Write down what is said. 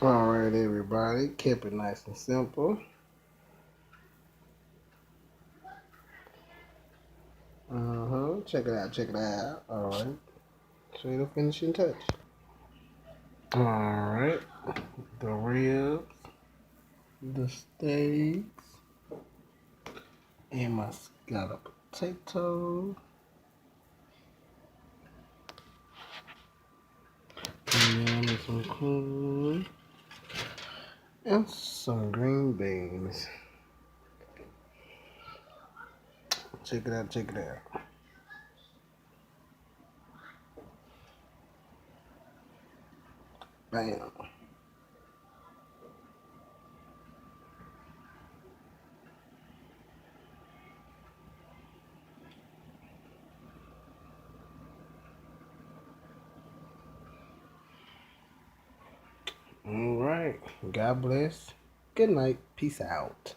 Alright, everybody, keep it nice and simple. Check it out, check it out. Alright, straight up finishing touch. Alright, the ribs, the steaks, and my scallop potato. And then some corn and some green beans. Check it out, check it out. Bam. Alright, God bless. Good night. Peace out.